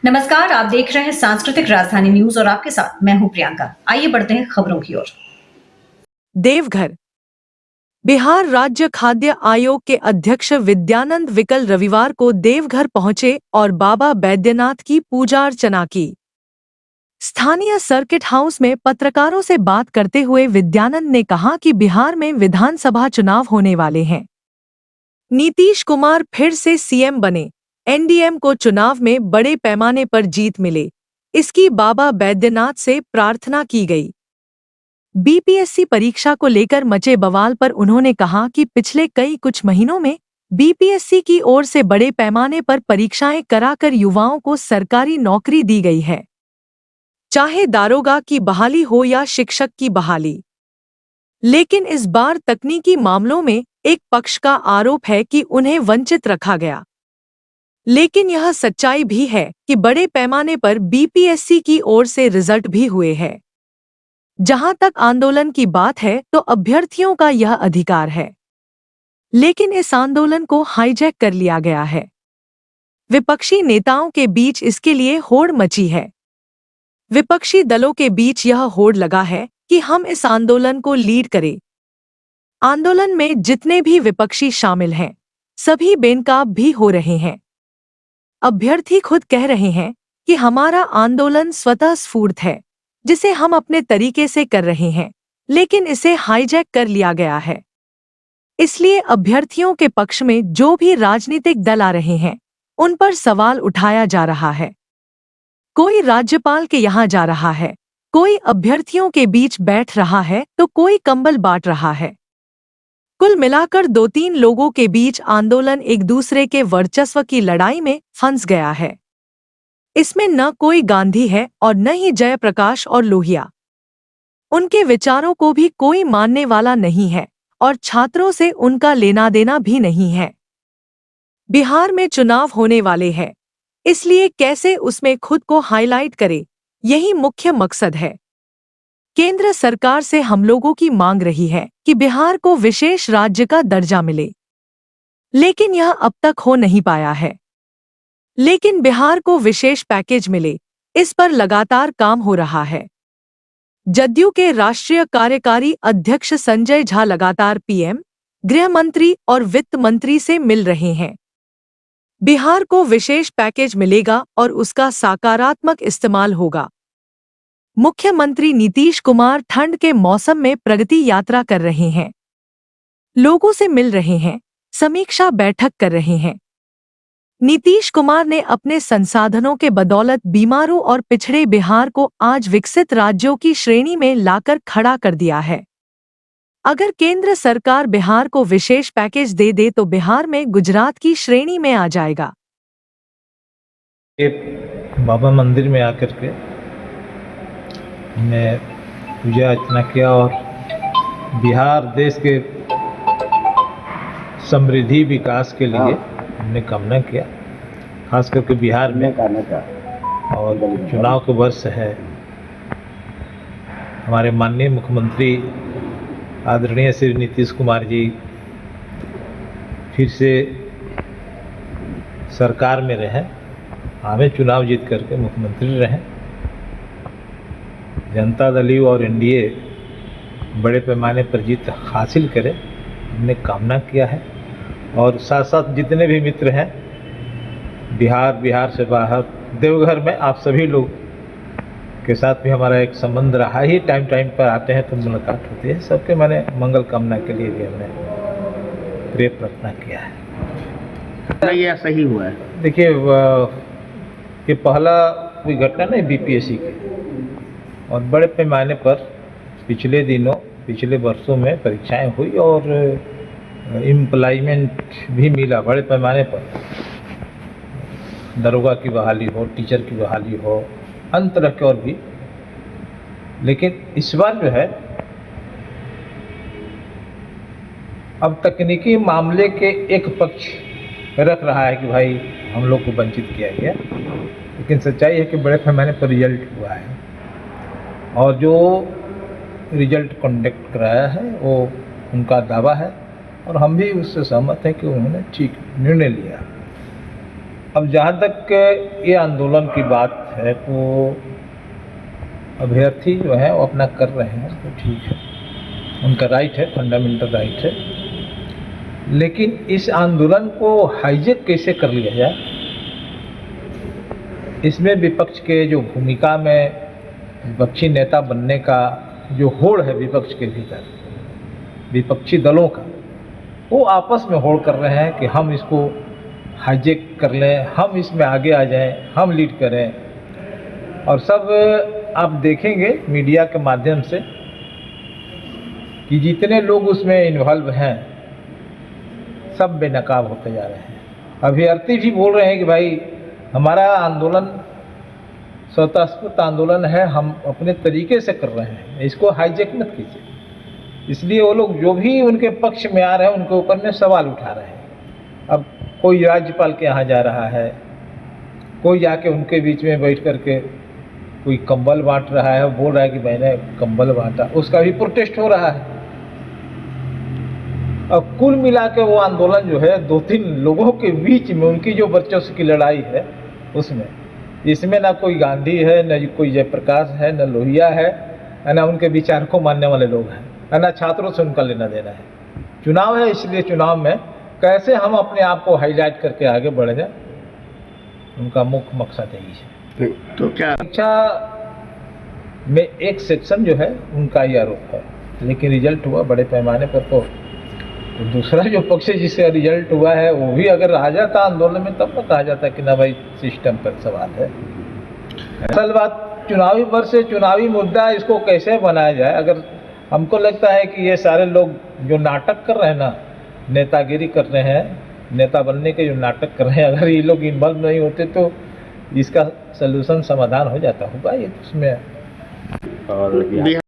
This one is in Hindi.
नमस्कार, आप देख रहे हैं सांस्कृतिक राजधानी न्यूज और आपके साथ मैं हूं प्रियंका। आइए बढ़ते हैं खबरों की ओर। देवघर। बिहार राज्य खाद्य आयोग के अध्यक्ष विद्यानंद विकल रविवार को देवघर पहुंचे और बाबा बैद्यनाथ की पूजा अर्चना की। स्थानीय सर्किट हाउस में पत्रकारों से बात करते हुए विद्यानंद ने कहा कि बिहार में विधानसभा चुनाव होने वाले हैं। नीतीश कुमार फिर से सीएम बने, एनडीएम को चुनाव में बड़े पैमाने पर जीत मिले, इसकी बाबा बैद्यनाथ से प्रार्थना की गई। बीपीएससी परीक्षा को लेकर मचे बवाल पर उन्होंने कहा कि पिछले कुछ महीनों में बीपीएससी की ओर से बड़े पैमाने पर परीक्षाएं कराकर युवाओं को सरकारी नौकरी दी गई है, चाहे दारोगा की बहाली हो या शिक्षक की बहाली। लेकिन इस बार तकनीकी मामलों में एक पक्ष का आरोप है कि उन्हें वंचित रखा गया। लेकिन यह सच्चाई भी है कि बड़े पैमाने पर बीपीएससी की ओर से रिजल्ट भी हुए हैं। जहां तक आंदोलन की बात है तो अभ्यर्थियों का यह अधिकार है, लेकिन इस आंदोलन को हाईजैक कर लिया गया है। विपक्षी नेताओं के बीच इसके लिए होड़ मची है। विपक्षी दलों के बीच यह होड़ लगा है कि हम इस आंदोलन को लीड करें। आंदोलन में जितने भी विपक्षी शामिल हैं, सभी बेनकाब भी हो रहे हैं। अभ्यर्थी खुद कह रहे हैं कि हमारा आंदोलन स्वतः स्फूर्त है, जिसे हम अपने तरीके से कर रहे हैं, लेकिन इसे हाईजैक कर लिया गया है। इसलिए अभ्यर्थियों के पक्ष में जो भी राजनीतिक दल आ रहे हैं, उन पर सवाल उठाया जा रहा है। कोई राज्यपाल के यहाँ जा रहा है, कोई अभ्यर्थियों के बीच बैठ रहा है तो कोई कंबल बांट रहा है। कुल मिलाकर 2-3 लोगों के बीच आंदोलन एक दूसरे के वर्चस्व की लड़ाई में फंस गया है। इसमें न कोई गांधी है और न ही जयप्रकाश और लोहिया। उनके विचारों को भी कोई मानने वाला नहीं है और छात्रों से उनका लेना देना भी नहीं है। बिहार में चुनाव होने वाले हैं, इसलिए कैसे उसमें खुद को हाईलाइट करे, यही मुख्य मकसद है। केंद्र सरकार से हम लोगों की मांग रही है कि बिहार को विशेष राज्य का दर्जा मिले, लेकिन यह अब तक हो नहीं पाया है। लेकिन बिहार को विशेष पैकेज मिले, इस पर लगातार काम हो रहा है। जदयू के राष्ट्रीय कार्यकारी अध्यक्ष संजय झा लगातार पीएम, गृह मंत्री और वित्त मंत्री से मिल रहे हैं। बिहार को विशेष पैकेज मिलेगा और उसका सकारात्मक इस्तेमाल होगा। मुख्यमंत्री नीतीश कुमार ठंड के मौसम में प्रगति यात्रा कर रहे हैं, लोगों से मिल रहे हैं, समीक्षा बैठक कर रहे हैं। नीतीश कुमार ने अपने संसाधनों के बदौलत बीमारों और पिछड़े बिहार को आज विकसित राज्यों की श्रेणी में लाकर खड़ा कर दिया है। अगर केंद्र सरकार बिहार को विशेष पैकेज दे दे तो बिहार में गुजरात की श्रेणी में आ जाएगा। बाबा मंदिर में आकर के हमने पूजा अर्चना किया और बिहार देश के समृद्धि विकास के लिए हमने कामना किया, खास करके बिहार में। और चुनाव के वर्ष है, हमारे माननीय मुख्यमंत्री आदरणीय श्री नीतीश कुमार जी फिर से सरकार में रहें, हमें चुनाव जीत करके मुख्यमंत्री रहें। जनता दल यू और एनडीए बड़े पैमाने पर जीत हासिल करे, हमने कामना किया है। और साथ साथ जितने भी मित्र हैं बिहार से बाहर, देवघर में आप सभी लोग के साथ भी हमारा एक संबंध रहा ही। टाइम पर आते हैं तो मुलाकात होती है। सबके मैंने मंगल कामना के लिए भी हमने प्रिय प्रार्थना किया है। ये सही हुआ है। देखिए, ये पहला कोई घटना नहीं बीपीएससी की, और बड़े पैमाने पर पिछले वर्षों में परीक्षाएं हुई और एम्प्लॉयमेंट भी मिला बड़े पैमाने पर। दरोगा की बहाली हो, टीचर की बहाली हो, अन्य तरह के और भी। लेकिन इस बार जो है, अब तकनीकी मामले के एक पक्ष रख रहा है कि भाई हम लोग को वंचित किया गया, लेकिन सच्चाई है कि बड़े पैमाने पर रिजल्ट हुआ है और जो रिजल्ट कंडक्ट कराया है वो उनका दावा है और हम भी उससे सहमत हैं कि उन्होंने ठीक निर्णय लिया। अब जहाँ तक ये आंदोलन की बात है तो अभ्यर्थी जो है वो अपना कर रहे हैं तो ठीक है, उनका राइट है, फंडामेंटल राइट है। लेकिन इस आंदोलन को हाईजेक कैसे कर लिया जाए, इसमें विपक्ष के जो भूमिका में विपक्षी नेता बनने का जो होड़ है विपक्ष के भीतर, विपक्षी दलों का, वो आपस में होड़ कर रहे हैं कि हम इसको हाईजेक कर लें, हम इसमें आगे आ जाएं, हम लीड करें। और सब आप देखेंगे मीडिया के माध्यम से कि जितने लोग उसमें इन्वॉल्व हैं सब बेनकाब होते जा रहे हैं। अभ्यर्थी भी बोल रहे हैं कि भाई हमारा आंदोलन स्वतःस्फूर्त आंदोलन है, हम अपने तरीके से कर रहे हैं, इसको हाईजेक मत कीजिए। इसलिए वो लोग जो भी उनके पक्ष में आ रहे हैं उनके ऊपर में सवाल उठा रहे हैं। अब कोई राज्यपाल के यहाँ जा रहा है, कोई जाके उनके बीच में बैठ करके कोई कंबल बांट रहा है, बोल रहा है कि मैंने कंबल बांटा, उसका भी प्रोटेस्ट हो रहा है। अब कुल मिला के वो आंदोलन जो है 2-3 लोगों के बीच में उनकी जो वर्चस्व की लड़ाई है उसमें, इसमें ना कोई गांधी है, न कोई जयप्रकाश है, न लोहिया है, ना उनके विचार को मानने वाले लोग हैं, ना छात्रों से उनका लेना देना है। चुनाव है, इसलिए चुनाव में कैसे हम अपने आप को हाईलाइट करके आगे बढ़ जाए, उनका मुख्य मकसद यही है। तो क्या शिक्षा में एक सेक्शन जो है उनका ही आरोप है, लेकिन रिजल्ट हुआ बड़े पैमाने पर। तो दूसरा जो पक्ष है जिससे रिजल्ट हुआ है वो भी अगर आ जाता आंदोलन में तब न कहा जाता कि ना भाई सिस्टम पर सवाल है। असल बात चुनावी वर्ष है, चुनावी मुद्दा, इसको कैसे बनाया जाए। अगर हमको लगता है कि ये सारे लोग जो नाटक कर रहे हैं ना, नेतागिरी कर रहे हैं, नेता बनने के जो नाटक कर रहे हैं, अगर ये लोग इन्वॉल्व नहीं होते तो इसका सलूशन समाधान हो जाता होगा। ये उसमें और बिहार